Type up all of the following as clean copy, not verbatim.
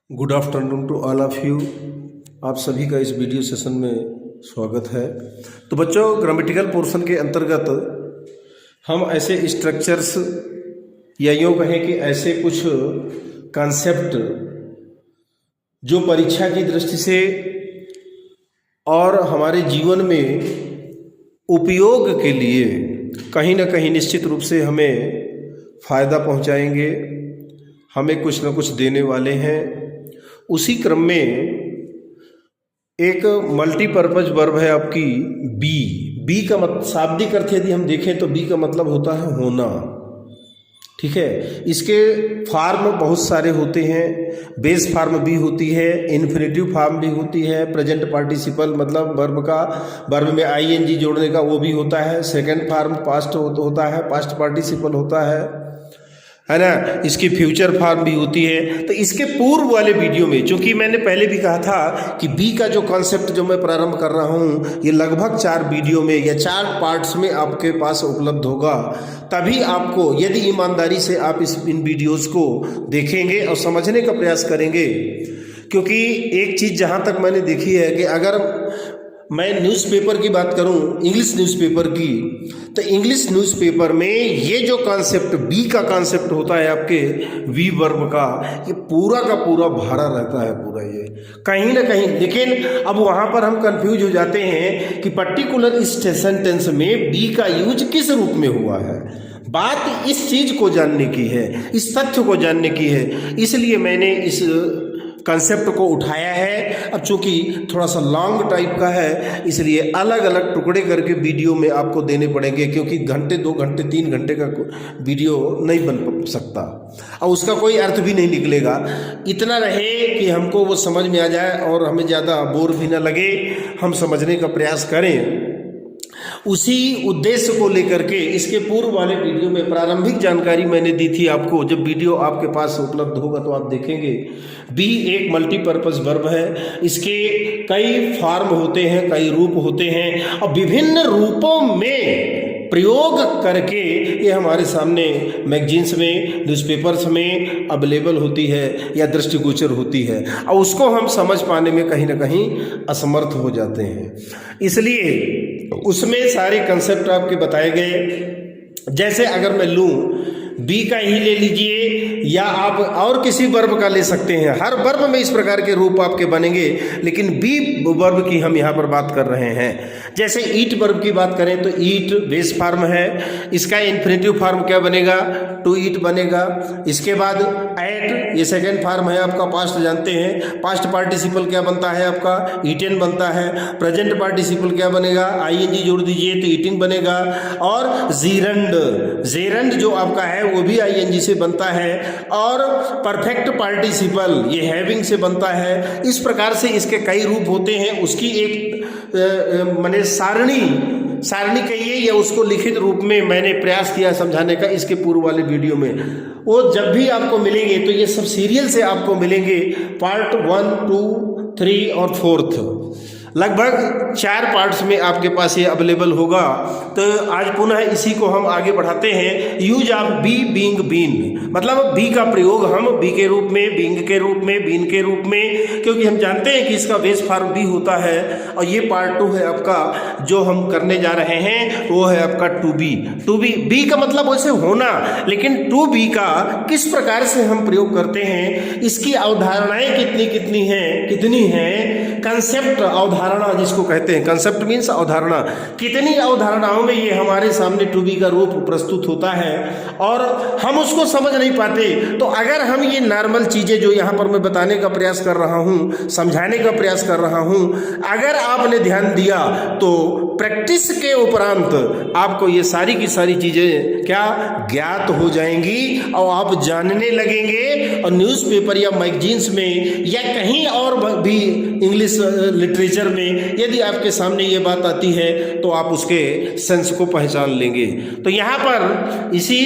Good afternoon to all of you. आप सभी का इस वीडियो सेशन में स्वागत है। तो बच्चों, ग्रामेटिकल पोर्शन के अंतर्गत हम ऐसे स्ट्रक्चर्स या यूँ कहें कि ऐसे कुछ कॉन्सेप्ट जो परीक्षा की दृष्टि से और हमारे जीवन में उपयोग के लिए कहीं ना कहीं निश्चित रूप से हमें फ़ायदा पहुंचाएंगे, हमें कुछ ना कुछ देने वाले हैं। उसी क्रम में एक मल्टीपर्पज वर्ब है आपकी बी। बी का शाब्दिक अर्थ यदि हम देखें तो बी का मतलब होता है होना। ठीक है, इसके फार्म बहुत सारे होते हैं। बेस फार्म भी होती है, इन्फिनेटिव फार्म भी होती है, प्रेजेंट पार्टिसिपल मतलब वर्ब में आईएनजी जोड़ने का वो भी होता है। सेकंड फार्म पास्ट होता है, पास्ट पार्टिसिपल होता है ना। इसकी फ्यूचर फार्म भी होती है। तो इसके पूर्व वाले वीडियो में, चूंकि मैंने पहले भी कहा था कि बी का जो कॉन्सेप्ट जो मैं प्रारंभ कर रहा हूँ ये लगभग 4 वीडियो में या 4 पार्ट्स में आपके पास उपलब्ध होगा। तभी आपको, यदि ईमानदारी से आप इन वीडियोस को देखेंगे और समझने का प्रयास करेंगे, क्योंकि एक चीज़ जहाँ तक मैंने देखी है कि अगर मैं न्यूज़पेपर की बात करूं, इंग्लिश न्यूज़पेपर की, तो इंग्लिश न्यूज़पेपर में ये जो कॉन्सेप्ट बी का कॉन्सेप्ट होता है आपके वी वर्ब का, ये पूरा का पूरा भरा रहता है पूरा ये कहीं ना कहीं। लेकिन अब वहाँ पर हम कंफ्यूज हो जाते हैं कि पर्टिकुलर इस सेंटेंस में बी का यूज किस रूप में हुआ है। बात इस चीज़ को जानने की है, इस तथ्य को जानने की है, इसलिए मैंने इस कंसेप्ट को उठाया है। अब चूंकि थोड़ा सा लॉन्ग टाइप का है, इसलिए अलग अलग टुकड़े करके वीडियो में आपको देने पड़ेंगे, क्योंकि घंटे 2 घंटे 3 घंटे का वीडियो नहीं बन सकता और उसका कोई अर्थ भी नहीं निकलेगा। इतना रहे कि हमको वो समझ में आ जाए और हमें ज़्यादा बोर भी ना लगे, हम समझने का प्रयास करें। उसी उद्देश्य को लेकर के इसके पूर्व वाले वीडियो में प्रारंभिक जानकारी मैंने दी थी आपको। जब वीडियो आपके पास उपलब्ध होगा तो आप देखेंगे। बी एक मल्टीपर्पज वर्ब है। इसके कई फॉर्म होते हैं, कई रूप होते हैं और विभिन्न रूपों में प्रयोग करके ये हमारे सामने मैगजीन्स में, न्यूज़पेपर्स में अवेलेबल होती है या दृष्टिगोचर होती है, और उसको हम समझ पाने में कहीं ना कहीं असमर्थ हो जाते हैं। इसलिए उसमें सारे कंसेप्ट आपके बताए गए। जैसे अगर मैं लूँ बी का ही ले लीजिए या आप और किसी वर्ब का ले सकते हैं। हर वर्ब में इस प्रकार के रूप आपके बनेंगे, लेकिन बी वर्ब की हम यहाँ पर बात कर रहे हैं। जैसे ईट वर्ब की बात करें तो ईट बेस फार्म है। इसका इन्फिनेटिव फार्म क्या बनेगा? टू ईट बनेगा। इसके बाद एट, ये सेकेंड फार्म है आपका, पास्ट जानते हैं। पास्ट पार्टिसिपल क्या बनता है आपका? ईटेन बनता है। प्रेजेंट पार्टिसिपल क्या बनेगा? आईएनजी जोड़ दीजिए तो ईटिंग बनेगा। और जीरंड, जेरंड जो आपका है वो भी आईएनजी से बनता है। और परफेक्ट पार्टिसिपल ये हैविंग से बनता है। इस प्रकार से इसके कई रूप होते हैं। उसकी एक माने सारणी कहिए या उसको लिखित रूप में मैंने प्रयास किया समझाने का इसके पूर्व वाले वीडियो में। वो जब भी आपको मिलेंगे तो ये सब सीरियल से आपको मिलेंगे, पार्ट 1, 2, 3 और 4th, लगभग 4 पार्ट्स में आपके पास ये अवेलेबल होगा। तो आज पुनः इसी को हम आगे बढ़ाते हैं। Use of be being been, मतलब बी का प्रयोग हम बी के रूप में, बीइंग के रूप में, बीन के रूप में, क्योंकि हम जानते हैं कि इसका बेस फॉर्म बी होता है। और ये पार्ट 2 है आपका जो हम करने जा रहे हैं, वो है आपका टू बी। बी का मतलब वैसे होना, लेकिन टू बी का किस प्रकार से हम प्रयोग करते हैं, इसकी अवधारणाएं कितनी हैं, कंसेप्ट अवधारणा जिसको कहते हैं, कंसेप्ट मीन्स अवधारणा, कितनी अवधारणाओं में ये हमारे सामने टू बी का रूप प्रस्तुत होता है और हम उसको समझ नहीं पाते। तो अगर हम ये नॉर्मल चीजें जो यहाँ पर मैं बताने का प्रयास कर रहा हूँ, समझाने का प्रयास कर रहा हूँ, अगर आपने ध्यान दिया तो प्रैक्टिस के उपरांत आपको ये सारी की सारी चीजें क्या ज्ञात हो जाएंगी और आप जानने लगेंगे। और न्यूज़पेपर या मैगजीन्स में या कहीं और भी इंग्लिश लिटरेचर में यदि आपके सामने ये बात आती है तो आप उसके सेंस को पहचान लेंगे। तो यहाँ पर इसी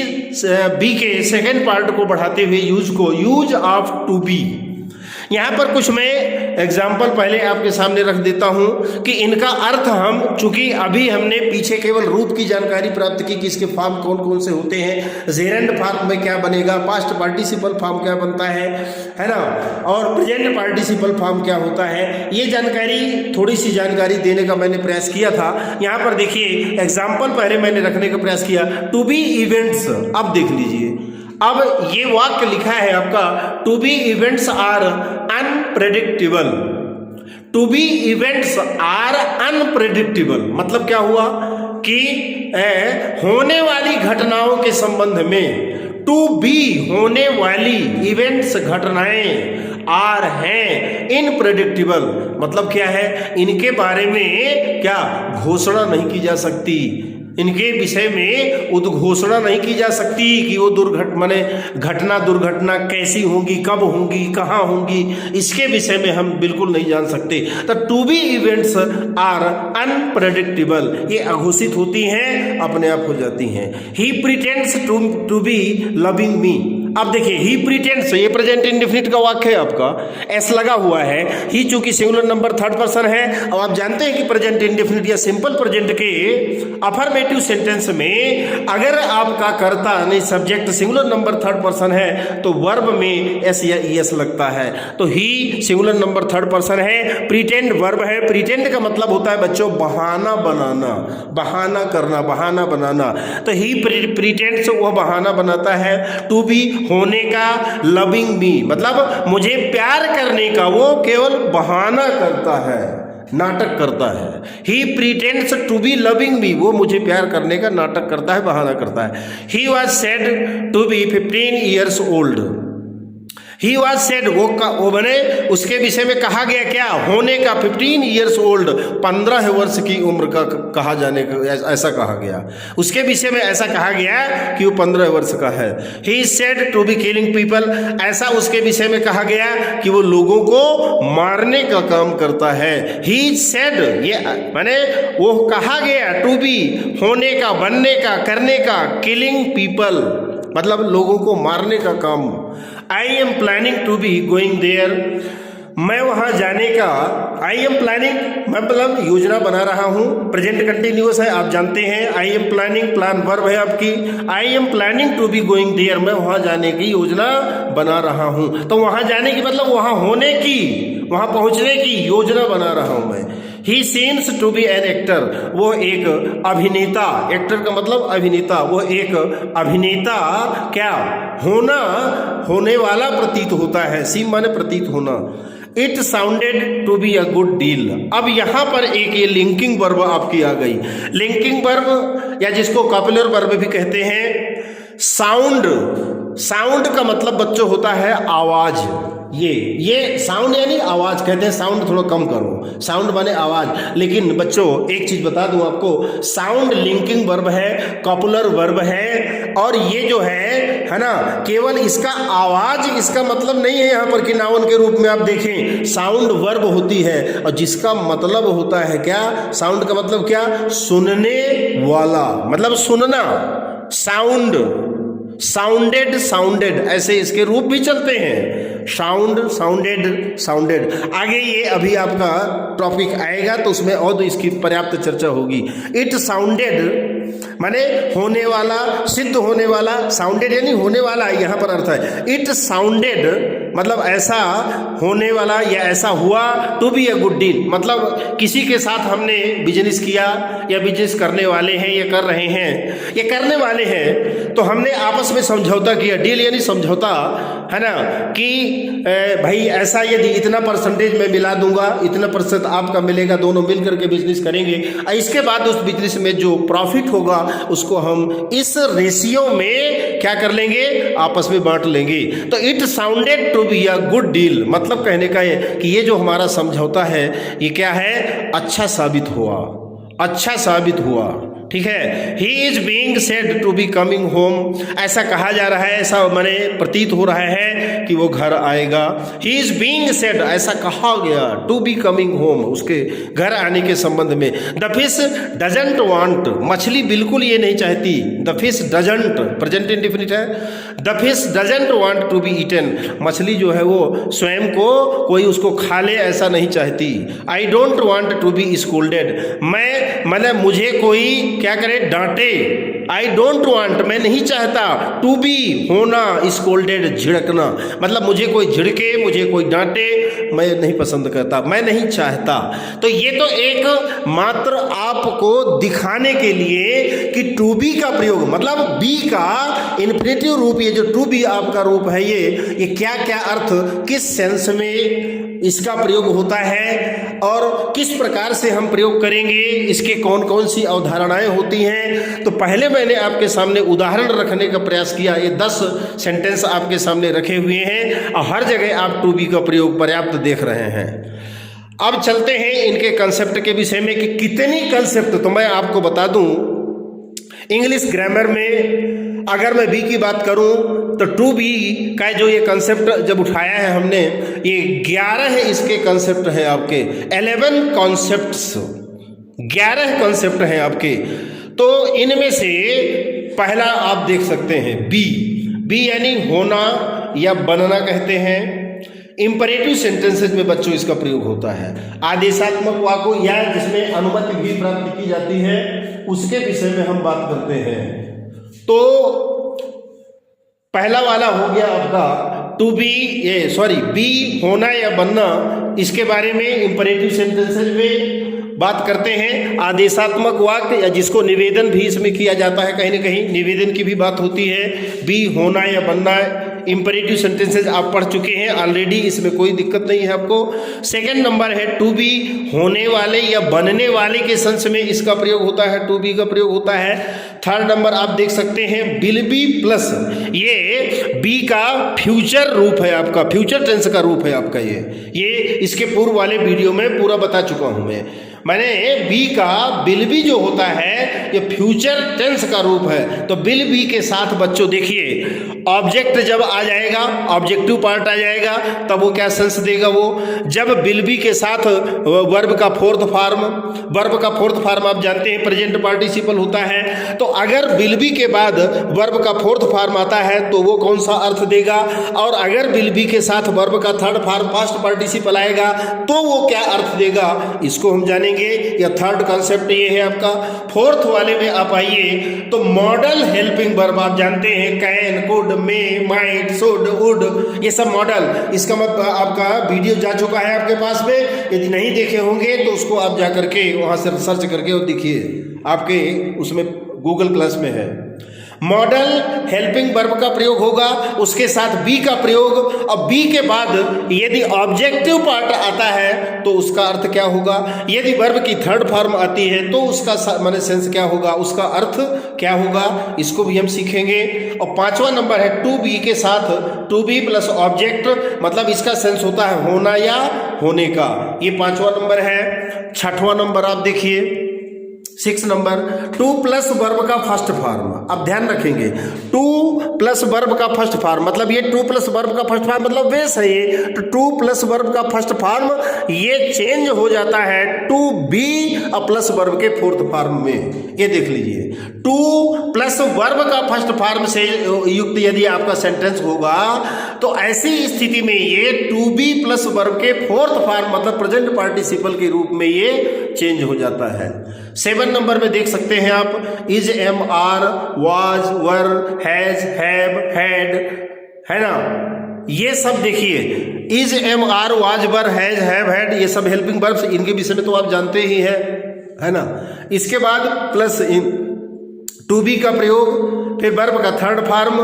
बी के सेकेंड पार्ट को बढ़ाते हुए यूज ऑफ टू बी, यहाँ पर कुछ मैं एग्जाम्पल पहले आपके सामने रख देता हूँ कि इनका अर्थ हम, चूंकि अभी हमने पीछे केवल रूप की जानकारी प्राप्त की कि इसके फॉर्म कौन कौन से होते हैं, जेरेंड फॉर्म में क्या बनेगा, पास्ट पार्टिसिपल फॉर्म क्या बनता है ना, और प्रेजेंट पार्टिसिपल फॉर्म क्या होता है, ये जानकारी, थोड़ी सी जानकारी देने का मैंने प्रयास किया था। यहाँ पर देखिए एग्जाम्पल पहले मैंने रखने का प्रयास किया, टू बी इवेंट्स। अब देख लीजिए, अब ये वाक्य लिखा है आपका, to be events are unpredictable. To be events are unpredictable मतलब क्या हुआ कि होने वाली घटनाओं के संबंध में, टू बी होने वाली इवेंट्स घटनाएं आर हैं इनप्रेडिक्टेबल मतलब क्या है, इनके बारे में क्या घोषणा नहीं की जा सकती, इनके विषय में उद्घोषणा नहीं की जा सकती कि वो दुर्घटना कैसी होंगी, कब होंगी, कहाँ होंगी, इसके विषय में हम बिल्कुल नहीं जान सकते। तो to be events are unpredictable, ये अघोषित होती हैं, अपने आप हो जाती हैं। He pretends to be loving me. अब देखिए, ही प्रिटेंड्स, ये प्रेजेंट इंडेफिनिट का वाक्य है आपका, एस लगा हुआ है, ही चूंकि सिंगुलर नंबर थर्ड पर्सन है। अब आप जानते हैं कि प्रेजेंट इंडेफिनिट या सिंपल प्रेजेंट के अफर्मेटिव सेंटेंस में अगर आपका कर्ता नहीं subject singular number third person है तो वर्ब में एस या ईएस लगता है। तो ही सिंगुलर नंबर थर्ड पर्सन है, प्रिटेंड वर्ब है। प्रिटेंड का मतलब होता है बच्चों बहाना बनाना, बहाना करना, बहाना बनाना। तो ही प्रिटेंड्स, वह बहाना बनाता है, टू बी होने का, लविंग मी मतलब मुझे प्यार करने का, वो केवल बहाना करता है, नाटक करता है। He pretends to be loving me, वो मुझे प्यार करने का नाटक करता है, बहाना करता है। He was said to be 15 years old। He was said, वो बने उसके विषय में कहा गया क्या, होने का, 15 years old 15 वर्ष की उम्र का कहा जाने का, ऐसा कहा गया उसके विषय में, ऐसा कहा गया कि वो 15 वर्ष का है। He said to be killing people, ऐसा उसके विषय में कहा गया कि वो लोगों को मारने का काम करता है। ही सेड, ये माने वो कहा गया, टू बी होने का, बनने का, करने का, किलिंग पीपल मतलब लोगों को मारने का काम। I am planning to be going there, मैं वहां जाने का, आई एम प्लानिंग मतलब योजना बना रहा हूं, प्रेजेंट कंटिन्यूअस है, आप जानते हैं। I am planning, plan verb है आपकी। I am planning to be going there, मैं वहां जाने की योजना बना रहा हूं। तो वहां जाने की मतलब वहां होने की, वहां पहुंचने की योजना बना रहा हूं मैं। He seems to be an actor, वो एक अभिनेता, एक्टर का मतलब अभिनेता, वो एक अभिनेता क्या होना, होने वाला प्रतीत होता है। सीम माने प्रतीत होना। It sounded to be a good deal. अब यहां पर एक ये लिंकिंग वर्ब आपकी आ गई। लिंकिंग वर्ब या जिसको कॉपुलर वर्ब भी कहते हैं। साउंड, साउंड का मतलब बच्चों होता है आवाज। ये साउंड यानी आवाज, कहते हैं साउंड थोड़ा कम करो, साउंड माने आवाज। लेकिन बच्चों एक चीज बता दूं आपको, साउंड लिंकिंग वर्ब है, कॉपुलर वर्ब है, और ये जो है ना, केवल इसका आवाज, इसका मतलब नहीं है यहाँ पर कि नाउन के रूप में आप देखें, साउंड वर्ब होती है और जिसका मतलब होता है क्या, साउंड का मतलब क्या, सुनने वाला, मतलब सुनना। साउंड, साउंडेड, साउंडेड, ऐसे इसके रूप भी चलते हैं। Sound, sounded, sounded. आगे ये अभी आपका टॉपिक आएगा तो उसमें और तो इसकी पर्याप्त चर्चा होगी। इट साउंडेड माने होने वाला, सिद्ध होने वाला, साउंडेड यानी होने वाला, यहाँ पर अर्थ है। इट साउंडेड मतलब ऐसा होने वाला या ऐसा हुआ, to be a good deal मतलब किसी के साथ हमने बिजनेस किया या बिजनेस करने वाले हैं या कर रहे हैं या करने वाले हैं, तो हमने आपस में समझौता किया। डील यानी समझौता, है ना, कि भाई ऐसा यदि इतना परसेंटेज मैं मिला दूंगा, इतना % आपका मिलेगा, दोनों मिल करके बिजनेस करेंगे, इसके बाद उस बिजनेस में जो प्रॉफिट होगा उसको हम इस रेशियो में क्या कर लेंगे, आपस में बांट लेंगे। तो it sounded to be a good deal मतलब कहने का है कि ये जो हमारा समझौता है ये क्या है, अच्छा साबित हुआ, अच्छा साबित हुआ। ठीक है। He is being said to be coming home, ऐसा कहा जा रहा है, ऐसा माने प्रतीत हो रहा है कि वो घर आएगा। ही इज बीइंग सेड, ऐसा कहा गया, टू बी कमिंग होम, उसके घर आने के संबंध में। द फिश डजंट वांट, मछली बिल्कुल ये नहीं चाहती। The fish doesn't present indefinite है। The fish doesn't want to be eaten, मछली जो है वो स्वयं को कोई उसको खा ले ऐसा नहीं चाहती। I don't want to be scolded, मैं मतलब मुझे कोई क्या करे, डांटे। आई डोंट वांट, मैं नहीं चाहता, टू बी होना, स्कोल्डेड झिड़कना, मतलब मुझे कोई झिड़के, मुझे कोई डांटे, मैं नहीं पसंद करता, मैं नहीं चाहता। तो ये तो एक मात्र आपको दिखाने के लिए कि टू बी का प्रयोग, मतलब बी का इन्फिनेटिव रूप, ये जो टू बी आपका रूप है, ये क्या क्या अर्थ, किस सेंस में इसका प्रयोग होता है और किस प्रकार से हम प्रयोग करेंगे, इसके कौन कौन सी अवधारणाएं होती हैं। तो पहले मैंने आपके सामने उदाहरण रखने का प्रयास किया। ये 10 सेंटेंस आपके सामने रखे हुए हैं और हर जगह आप टू बी का प्रयोग पर्याप्त देख रहे हैं। अब चलते हैं इनके कंसेप्ट के विषय में कि कितनी कंसेप्ट, तो मैं आपको बता दूं इंग्लिश ग्रामर में अगर मैं बी की बात करूं तो टू बी का जो ये कंसेप्ट जब उठाया है हमने, ये 11 इसके कंसेप्ट हैं आपके, 11 कॉन्सेप्ट्स, 11 कॉन्सेप्ट हैं आपके। तो इनमें से पहला आप देख सकते हैं बी, बी यानी होना या बनना कहते हैं। इंपरेटिव सेंटेंसेज में बच्चों इसका प्रयोग होता है। आदेशात्मक वाक्यों या जिसमें अनुमति भी प्राप्त की जाती है उसके विषय में हम बात करते हैं। तो पहला वाला हो गया आपका टू बी, बी होना या बनना, इसके बारे में इंपरेटिव सेंटेंसेज में बात करते हैं। आदेशात्मक वाक्य या जिसको निवेदन भी इसमें किया जाता है, कहीं ना कहीं निवेदन की भी बात होती है। बी होना या बनना, इंपरेटिव सेंटेंसेज आप पढ़ चुके हैं ऑलरेडी, इसमें कोई दिक्कत नहीं है आपको। सेकंड नंबर है टू बी, होने वाले या बनने वाले के सेंस में इसका प्रयोग होता है, टू बी का प्रयोग होता है। थर्ड नंबर आप देख सकते हैं विल बी प्लस, ये बी का फ्यूचर रूप है आपका, फ्यूचर टेंस का रूप है आपका। ये इसके पूर्व वाले वीडियो में पूरा बता चुका हूं मैंने बी का विल बी जो होता है ये फ्यूचर टेंस का रूप है। तो विल बी के साथ बच्चों देखिए ऑब्जेक्ट जब आ जाएगा, ऑब्जेक्टिव पार्ट आ जाएगा, तब वो क्या सेंस देगा, वो जब विल बी के साथ वर्ब का फोर्थ फॉर्म, वर्ब का फोर्थ फॉर्म आप जानते हैं प्रेजेंट पार्टिसिपल होता है। तो अगर विल बी के बाद वर्ब का फोर्थ फॉर्म आता है तो वो कौन सा अर्थ देगा, और अगर विल बी के साथ वर्ब का थर्ड फॉर्म पास्ट पार्टिसिपल आएगा तो वो क्या अर्थ देगा, इसको हम जानेंगे। या थर्ड कॉन्सेप्ट ये है आपका। फोर्थ वाले में आप आइए तो मॉडल हेल्पिंग वर्ब आप जानते हैं, can, could, may, might, should, would, ये सब मॉडल, इसका मतलब आपका वीडियो जा चुका है आपके पास में, यदि नहीं देखे होंगे तो उसको आप जा करके वहां से सर्च करके और देखिए, आपके उसमें गूगल क्लास में है। मॉडल हेल्पिंग वर्ब का प्रयोग होगा, उसके साथ बी का प्रयोग, और बी के बाद यदि ऑब्जेक्टिव पार्ट आता है तो उसका अर्थ क्या होगा, यदि वर्ब की थर्ड फॉर्म आती है तो उसका माने सेंस क्या होगा, उसका अर्थ क्या होगा, इसको भी हम सीखेंगे। और पांचवा नंबर है टू बी के साथ टू बी प्लस ऑब्जेक्ट, मतलब इसका सेंस होता है होना या होने का, ये पांचवा नंबर है। छठवां नंबर आप देखिए 6 नंबर टू प्लस वर्ब का फर्स्ट फॉर्म, अब ध्यान रखेंगे टू प्लस वर्ब का फर्स्ट फॉर्म, मतलब ये टू प्लस वर्ब का फर्स्ट फॉर्म मतलब बेस है ये, तो टू प्लस वर्ब का फर्स्ट फॉर्म ये चेंज हो जाता है टू बी प्लस वर्ब के फोर्थ फॉर्म में। ये देख लीजिए टू प्लस वर्ब का फर्स्ट फॉर्म से युक्त यदि आपका सेंटेंस होगा तो ऐसी स्थिति में ये टू बी प्लस वर्ब के फोर्थ फॉर्म मतलब प्रेजेंट पार्टिसिपल के रूप में ये चेंज हो जाता है। 7 नंबर में देख सकते हैं आप is, am, are, was, were, has, have, had, है ना, ये सब देखिए is, am, are, was, were, has, have, had, ये सब हेल्पिंग वर्ब्स, इनके विषय में तो आप जानते ही हैं, है ना। इसके बाद प्लस टू बी का प्रयोग, फिर वर्ब का थर्ड फॉर्म,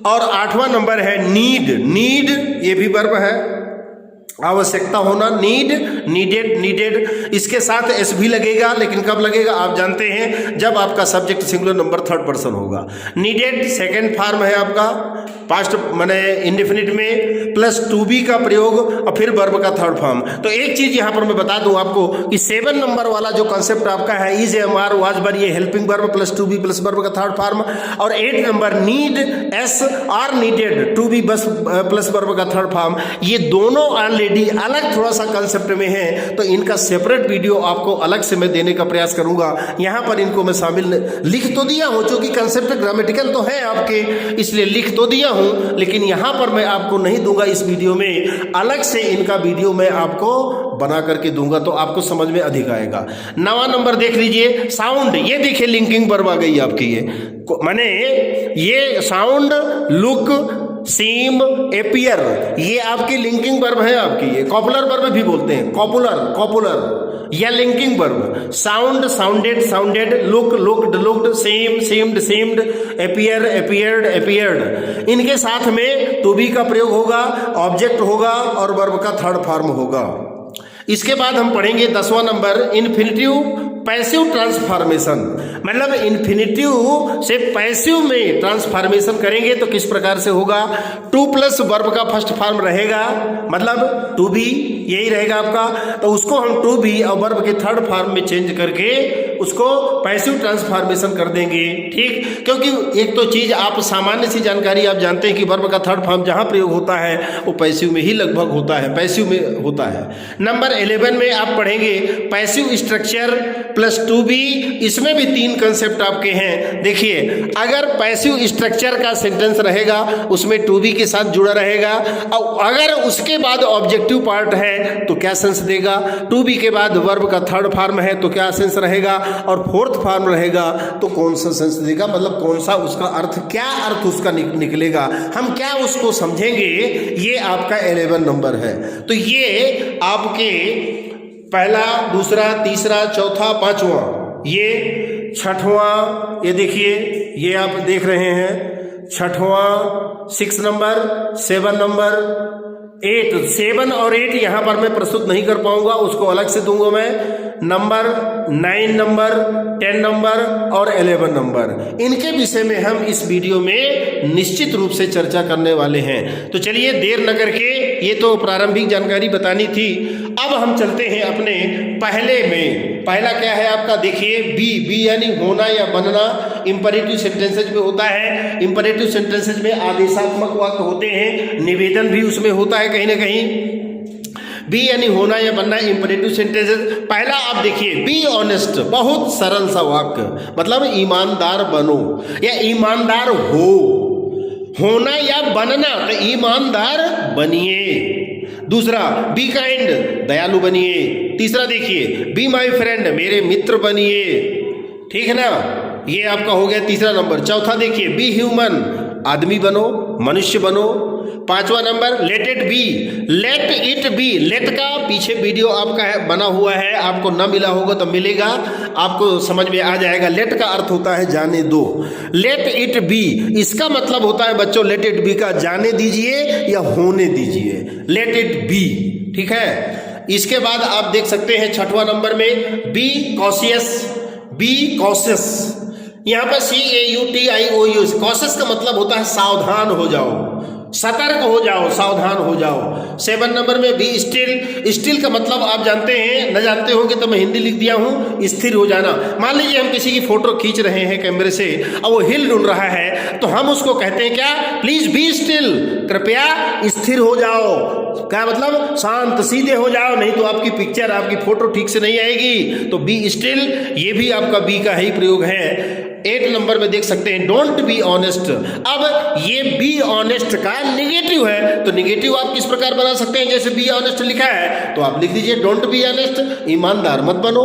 और 8वां नंबर है नीड, नीड ये भी वर्ब है, आवश्यकता होना, नीड, नीडेड, नीडेड, इसके साथ एस भी लगेगा, लेकिन कब लगेगा आप जानते हैं, जब आपका subject singular number third person होगा। नीडेड सेकंड फॉर्म है आपका, पास्ट माने इंडेफिनिट में, प्लस टू बी का प्रयोग और फिर वर्ब का थर्ड फॉर्म। तो एक चीज यहां पर मैं बता दूं आपको कि 7 नंबर वाला जो कॉन्सेप्ट आपका है is, am, are, was, were, ये helping verb plus to be plus verb का थर्ड फॉर्म, और 8 number need, S, are needed, to be बस प्लस वर्ब का थर्ड फॉर्म, ये दोनों ऑलरेडी अलग थोड़ा सा कंसेप्ट में है, तो इनका सेपरेट वीडियो आपको अलग से मैं देने का प्रयास करूंगा। यहां पर इनको मैं शामिल लिख तो दिया हूं, चूंकि कंसेप्ट ग्रामेटिकल तो है आपके, इसलिए लिख तो दिया हूं, लेकिन यहां पर मैं आपको नहीं दूंगा इस वीडियो में, अलग से इनका वीडियो मैं आपको बना करके दूंगा, तो आपको समझ में अधिक आएगा। 9वां नंबर देख लीजिए, साउंड। ये देखिए लिंकिंग वर्ब आ गई आपकी, ये माने ये साउंड, लुक, सीम, एपियर, ये आपकी लिंकिंग वर्ब है आपकी, ये कॉपुलर वर्ब भी बोलते हैं, कॉपुलर या linking verb. Sound, sounded, sounded, look, looked, looked, seem, seemed, seemed, appear, appeared, appeared, इनके साथ में टू बी का प्रयोग होगा, ऑब्जेक्ट होगा और वर्ब का थर्ड फॉर्म होगा। इसके बाद हम पढ़ेंगे 10वां नंबर, इन्फिनिटिव पैसिव ट्रांसफॉर्मेशन, मतलब इन्फिनिटिव से पैसिव में ट्रांसफॉर्मेशन करेंगे तो किस प्रकार से होगा। टू प्लस वर्ब का फर्स्ट फॉर्म रहेगा, मतलब टू बी, यही रहेगा आपका, तो उसको हम टू बी और वर्ब के थर्ड फॉर्म में चेंज करके उसको पैसिव ट्रांसफॉर्मेशन कर देंगे। ठीक, क्योंकि एक तो चीज आप सामान्य सी जानकारी आप जानते हैं कि वर्ब का थर्ड फॉर्म जहां प्रयोग होता है वो पैसिव में ही लगभग होता है, पैसिव में होता है। नंबर 11 में आप पढ़ेंगे passive structure plus to be, इसमें भी 3 कंसेप्ट आपके हैं। देखिए, अगर पैसिव स्ट्रक्चर का सेंटेंस रहेगा उसमें टू बी के साथ जुड़ा रहेगा, और अगर उसके बाद ऑब्जेक्टिव पार्ट है तो क्या सेंस देगा, टू बी के बाद वर्ब का थर्ड फॉर्म है तो क्या सेंस रहेगा, और फोर्थ फॉर्म रहेगा तो कौन सा सेंस देगा, मतलब कौन सा उसका अर्थ, क्या अर्थ उसका निकलेगा, हम क्या उसको समझेंगे, ये आपका 11 नंबर है। तो ये आपके पहला, दूसरा, तीसरा, चौथा, पांचवा, ये छठवां, ये देखिए ये आप देख रहे हैं छठवां, 6 नंबर, 7 नंबर, 8, 7 और 8 यहां पर मैं प्रस्तुत नहीं कर पाऊंगा, उसको अलग से दूंगा मैं। नंबर 9 नंबर, 10 नंबर और 11 नंबर, इनके विषय में हम इस वीडियो में निश्चित रूप से चर्चा करने वाले हैं। तो चलिए देर न करके, ये तो प्रारंभिक जानकारी बतानी थी, अब हम चलते हैं अपने पहले में। पहला क्या है आपका, देखिए बी यानी होना या बनना, इंपरेटिव सेंटेंसेज में होता है। इंपरेटिव सेंटेंसेज में आदेशात्मक वाक्य होते हैं, निवेदन भी उसमें होता है कहीं ना कहीं। बी यानी होना या बनना, इंपरेटिव सेंटेंसेस। पहला आप देखिए, बी ऑनेस्ट, बहुत सरल सा वाक्य, मतलब ईमानदार बनो या ईमानदार हो, होना या बनना तो ईमानदार बनिए। दूसरा, बी काइंड, दयालु बनिए। तीसरा देखिए, बी माई फ्रेंड, मेरे मित्र बनिए, ठीक है ना, ये आपका हो गया तीसरा नंबर। चौथा देखिए, बी ह्यूमन, आदमी बनो, मनुष्य बनो। पांचवा नंबर, let it be, let it be, let का पीछे वीडियो आपका है बना हुआ है, आपको न मिला होगा तो मिलेगा, आपको समझ में आ जाएगा। लेट का अर्थ होता है जाने दो, लेट इट बी इसका मतलब होता है बच्चों, लेट इट बी का जाने दीजिए या होने दीजिए, लेट इट बी, ठीक है। इसके बाद आप देख सकते हैं छठवां नंबर में, बी कॉशियस, बी कॉशियस, यहां पर CAUTIOUS, कॉशियस का मतलब होता है सावधान हो जाओ, सतर्क हो जाओ, सावधान हो जाओ। 7 नंबर में बी स्टिल, स्टिल का मतलब आप जानते हैं, न जानते होंगे तो मैं हिंदी लिख दिया हूं, स्थिर हो जाना। मान लीजिए हम किसी की फोटो खींच रहे हैं कैमरे से और वो हिल डुल रहा है तो हम उसको कहते हैं क्या, प्लीज बी स्टिल, कृपया स्थिर हो जाओ। क्या मतलब, शांत सीधे हो जाओ, नहीं तो आपकी पिक्चर, आपकी फोटो ठीक से नहीं आएगी। तो बी स्टिल, ये भी आपका बी का ही प्रयोग है। 8 नंबर में देख सकते हैं, डोंट बी ऑनेस्ट। अब ये बी ऑनेस्ट का निगेटिव है, तो निगेटिव आप किस प्रकार बना सकते हैं, जैसे बी ऑनेस्ट लिखा है तो आप लिख दीजिए डोंट बी ऑनेस्ट, ईमानदार मत बनो।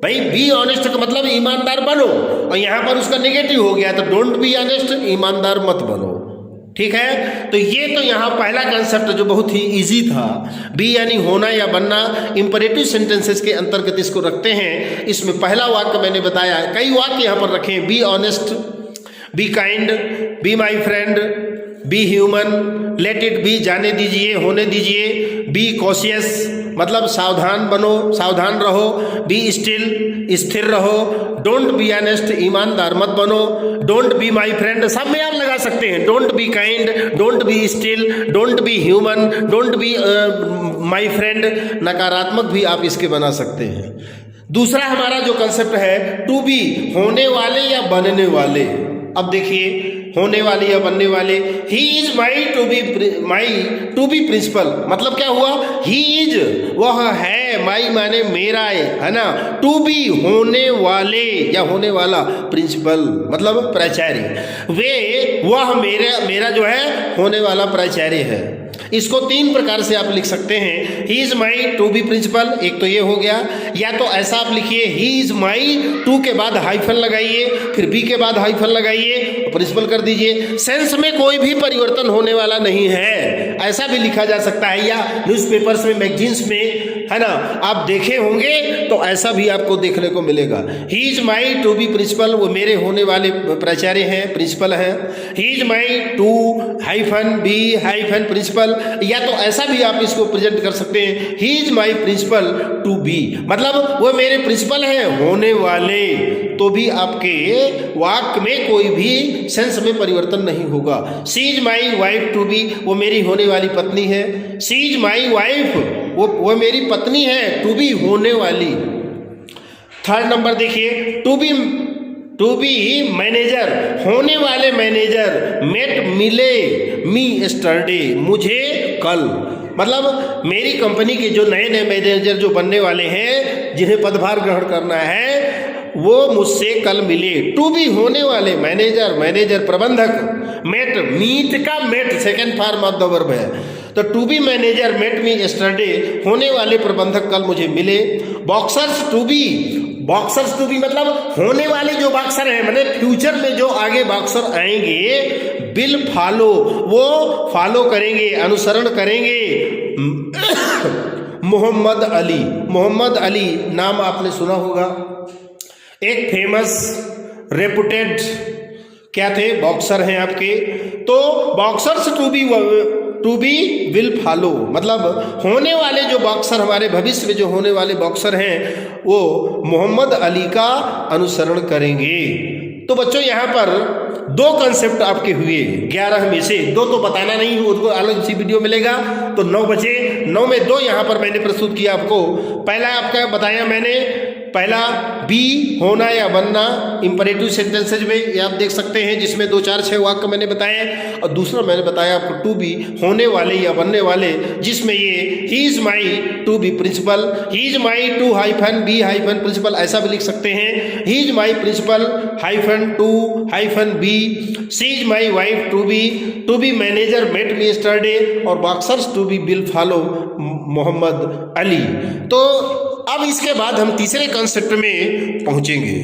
भाई बी ऑनेस्ट का मतलब ईमानदार बनो, और यहां पर उसका निगेटिव हो गया तो डोंट बी ऑनेस्ट, ईमानदार मत बनो, ठीक है। तो ये तो यहाँ पहला कंसेप्ट जो बहुत ही इजी था, बी यानी होना या बनना, इंपरेटिव सेंटेंसेस के अंतर्गत इसको रखते हैं। इसमें पहला वाक्य मैंने बताया, कई वाक्य यहाँ पर रखे, be honest, be kind, be my friend, be human, late it B, जाने दीजिए, होने दीजिए, बी कॉशियस मतलब सावधान बनो, सावधान रहो। बी स्टिल स्थिर रहो। डोंट बी ऑनेस्ट ईमानदार मत बनो। डोंट बी माई फ्रेंड सब में आप लगा सकते हैं। Don't be kind, don't be still, don't be human, don't be my friend, नकारात्मक भी आप इसके बना सकते हैं। दूसरा हमारा जो कंसेप्ट है टू बी होने वाले या बनने वाले। अब देखिए होने वाले या बनने वाले। He is my to be principal मतलब क्या हुआ, ही इज वह है, माई माने मेरा है ना, टू बी होने वाले या होने वाला, प्रिंसिपल मतलब प्राचार्य, वे वह मेरा जो है होने वाला प्राचार्य है। इसको तीन प्रकार से आप लिख सकते हैं। He is my to be principal, एक तो ये हो गया, या तो ऐसा आप लिखिए ही इज माई, टू के बाद हाइफन लगाइए, फिर बी के बाद हाइफन लगाइए, प्रिंसिपल कर दीजिए। सेंस में कोई भी परिवर्तन होने वाला नहीं है, ऐसा भी लिखा जा सकता है। या न्यूज़पेपर्स में, मैगजीन्स में, है ना, आप देखे होंगे तो ऐसा भी आपको देखने को मिलेगा। He is my to be principal, वो मेरे होने वाले प्राचार्य हैं, प्रिंसिपल हैं। He is my to hyphen be hyphen principal, या तो ऐसा भी आप इसको प्रेजेंट कर सकते हैं, he is my principal to be मतलब वो मेरे प्रिंसिपल हैं होने वाले। तो भी आपके वाक्य में कोई भी सेंस में परिवर्तन नहीं होगा। She is my wife to be, वो मेरी होने वाली पत्नी है। शी इज माई वाइफ, वो मेरी पत्नी है, टू बी होने वाली। थर्ड नंबर देखिए टू बी मैनेजर होने वाले मैनेजर, मेट मिले मी एस्टरडे मुझे कल मतलब मेरी कंपनी के जो नए नए मैनेजर जो बनने वाले हैं, जिन्हें पदभार ग्रहण करना है, वो मुझसे कल मिले। टू बी होने वाले मैनेजर प्रबंधक, मेट मीट का met second form of the verb है, तो to be manager met me yesterday होने वाले प्रबंधक कल मुझे मिले। बॉक्सर्स टू बी मतलब होने वाले जो बॉक्सर हैं, मतलब फ्यूचर में जो आगे बॉक्सर आएंगे, बिल फॉलो वो फॉलो करेंगे, अनुसरण करेंगे। मोहम्मद अली नाम आपने सुना होगा, एक फेमस रेपुटेड क्या थे, बॉक्सर हैं आपके। तो boxers to be will follow मतलब होने वाले जो बॉक्सर, हमारे भविष्य में जो होने वाले बॉक्सर हैं, वो मोहम्मद अली का अनुसरण करेंगे। तो बच्चों यहाँ पर दो कंसेप्ट आपके हुए, 11 में से 2 तो बताना नहीं, उसको अलग सी वीडियो मिलेगा। तो 9 बचे, 9 में 2 यहाँ पर मैंने प्रस्तुत किया आपको। पहला आपका बताया मैंने, पहला बी होना या बनना इंपरेटिव सेंटेंसेज में, ये आप देख सकते हैं, जिसमें 2 4 6 वाक्य मैंने बताए। और दूसरा मैंने बताया आपको टू बी होने वाले या बनने वाले, जिसमें ये he is my to be principal, he is my to hyphen be hyphen principal, ऐसा भी लिख सकते हैं। He is my principal hyphen to hyphen be, she is my wife to be manager met me yesterday, और boxers to be will follow Muhammad Ali. तो अब इसके बाद हम तीसरे कंसेप्ट में पहुंचेंगे।